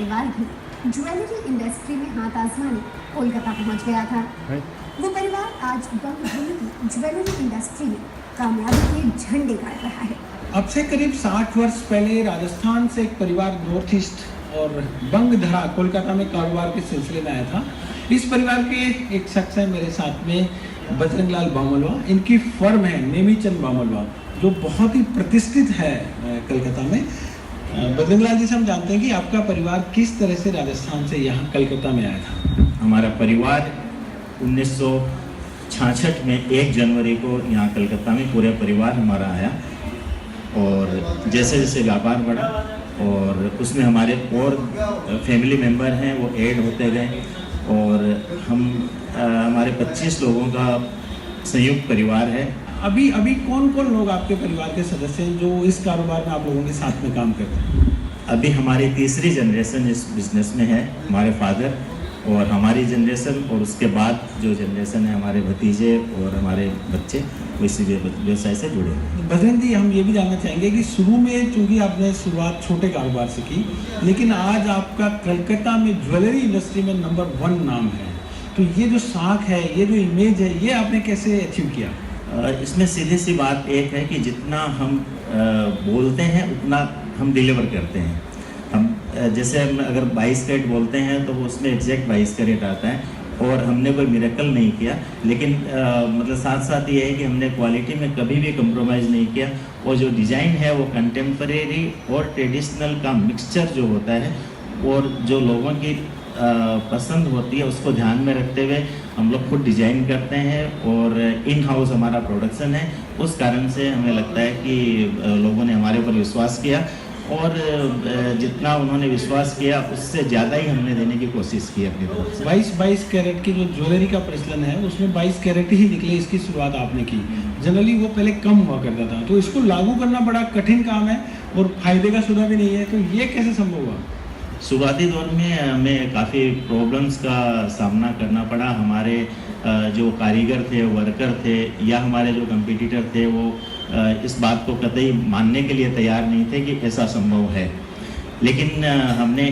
परिवार भी jewellery industry में हाथ आजमाने कोलकाता पहुंच गया था। वो परिवार आज बंगभूमि की ज्वेलरी इंडस्ट्री में कामयाबी के झंडे गाड़ रहा है। अब से करीब 60 वर्ष पहले राजस्थान से एक परिवार नॉर्थ ईस्ट और बंगधरा कोलकाता में कारोबार के सिलसिले में आया था। इस परिवार के एक शख्स है मेरे साथ में, बजरंगलाल बामोलवा। इनकी फर्म है नेमीचंद बामोलवा, जो बहुत ही प्रतिष्ठित है कलकत्ता में। बजरंगलाल जी से हम जानते हैं कि आपका परिवार किस तरह से राजस्थान से यहाँ कलकत्ता में आया था। हमारा परिवार 1966 में 1 जनवरी को यहाँ कलकत्ता में पूरे परिवार हमारा आया, और जैसे जैसे व्यापार बढ़ा और उसमें हमारे और फैमिली मेंबर हैं वो ऐड होते गए, और हमारे 25 लोगों का संयुक्त परिवार है। अभी कौन कौन लोग आपके परिवार के सदस्य हैं जो इस कारोबार में आप लोगों के साथ में काम करते हैं? अभी हमारी तीसरी जनरेशन इस बिजनेस में है, हमारे फादर और हमारी जनरेशन, और उसके बाद जो जनरेशन है हमारे भतीजे और हमारे बच्चे वो इसी व्यवसाय से जुड़े हैं। बजरंग जी, हम ये भी जानना चाहेंगे कि शुरू में चूँकि आपने शुरुआत छोटे कारोबार से की, लेकिन आज आपका कलकत्ता में ज्वेलरी इंडस्ट्री में नंबर 1 नाम है, तो ये जो साख है, ये जो इमेज है, ये आपने कैसे अचीव किया? इसमें सीधी सी बात एक है कि जितना हम बोलते हैं उतना हम डिलीवर करते हैं। हम जैसे हम अगर 22 कैरेट बोलते हैं तो वो उसमें एग्जैक्ट 22 कैरेट आता है, और हमने कोई मिरेकल नहीं किया, लेकिन मतलब साथ साथ ये है कि हमने क्वालिटी में कभी भी कंप्रोमाइज़ नहीं किया, और जो डिज़ाइन है वो कंटेम्परेरी और ट्रेडिशनल का मिक्सचर जो होता है, और जो लोगों की पसंद होती है उसको ध्यान में रखते हुए हम लोग खुद डिज़ाइन करते हैं, और इन हाउस हमारा प्रोडक्शन है। उस कारण से हमें लगता है कि लोगों ने हमारे ऊपर विश्वास किया, और जितना उन्होंने विश्वास किया उससे ज़्यादा ही हमने देने की कोशिश की अपनी तरफ से। 22 कैरेट की जो ज्वेलरी का प्रचलन है उसमें 22 कैरेट ही निकले, इसकी शुरुआत आपने की। जनरली वो पहले कम हुआ करता था, तो इसको लागू करना बड़ा कठिन काम है और फायदे का सौदा भी नहीं है, तो ये कैसे संभव हुआ? शुरुआती दौर में हमें काफ़ी प्रॉब्लम्स का सामना करना पड़ा। हमारे जो कारीगर थे, वर्कर थे, या हमारे जो कंपटीटर थे, वो इस बात को कतई मानने के लिए तैयार नहीं थे कि ऐसा संभव है। लेकिन हमने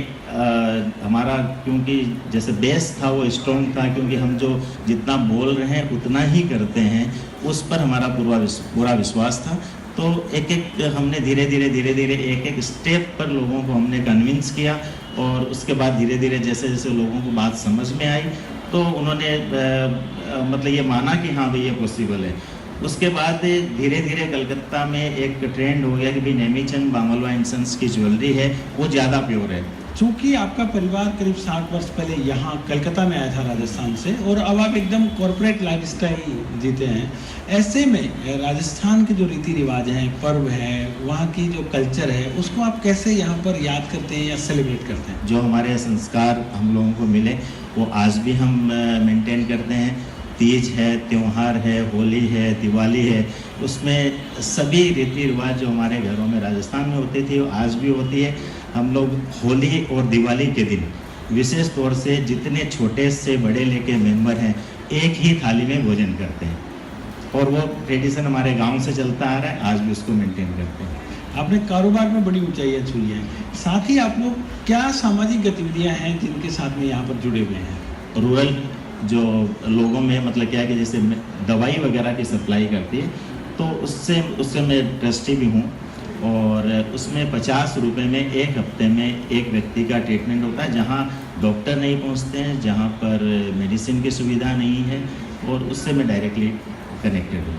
हमारा क्योंकि जैसे बेस था वो स्ट्रॉन्ग था, क्योंकि हम जो जितना बोल रहे हैं उतना ही करते हैं, उस पर हमारा पूरा विश्वास था। तो एक हमने धीरे धीरे एक स्टेप पर लोगों को हमने कन्विंस किया, और उसके बाद धीरे धीरे जैसे जैसे लोगों को बात समझ में आई तो उन्होंने मतलब ये माना कि हाँ भाई ये पॉसिबल है। उसके बाद धीरे धीरे कलकत्ता में एक ट्रेंड हो गया कि भाई नेमीचंद बामोलवा एंड सन्स की ज्वेलरी है वो ज़्यादा प्योर है। चूँकि आपका परिवार करीब 60 वर्ष पहले यहाँ कलकत्ता में आया था राजस्थान से, और अब आप एकदम कॉर्पोरेट लाइफस्टाइल जीते हैं, ऐसे में राजस्थान के जो रीति रिवाज हैं, पर्व है, वहाँ की जो कल्चर है, उसको आप कैसे यहाँ पर याद करते हैं या सेलिब्रेट करते हैं? जो हमारे संस्कार हम लोगों को मिले वो आज भी हम मेंटेन करते हैं। तीज है, त्यौहार है, होली है, दिवाली है, उसमें सभी रीति रिवाज जो हमारे घरों में राजस्थान में होती थी वो आज भी होती है। हम लोग होली और दिवाली के दिन विशेष तौर से जितने छोटे से बड़े लेके मेंबर हैं एक ही थाली में भोजन करते हैं, और वो ट्रेडिशन हमारे गांव से चलता आ रहा है, आज भी उसको मेंटेन करते हैं। आपने कारोबार में बड़ी ऊंचाइयाँ छुई हैं, साथ ही आप लोग क्या सामाजिक गतिविधियाँ हैं जिनके साथ में यहाँ पर जुड़े हुए हैं? रूरल जो लोगों में मतलब क्या है कि जैसे दवाई वगैरह की सप्लाई करती है, तो उससे मैं ट्रस्टी भी हूँ, और उसमें 50 रुपये में एक हफ्ते में एक व्यक्ति का ट्रीटमेंट होता है, जहाँ डॉक्टर नहीं पहुँचते हैं, जहाँ पर मेडिसिन की सुविधा नहीं है, और उससे मैं डायरेक्टली कनेक्टेड हूँ।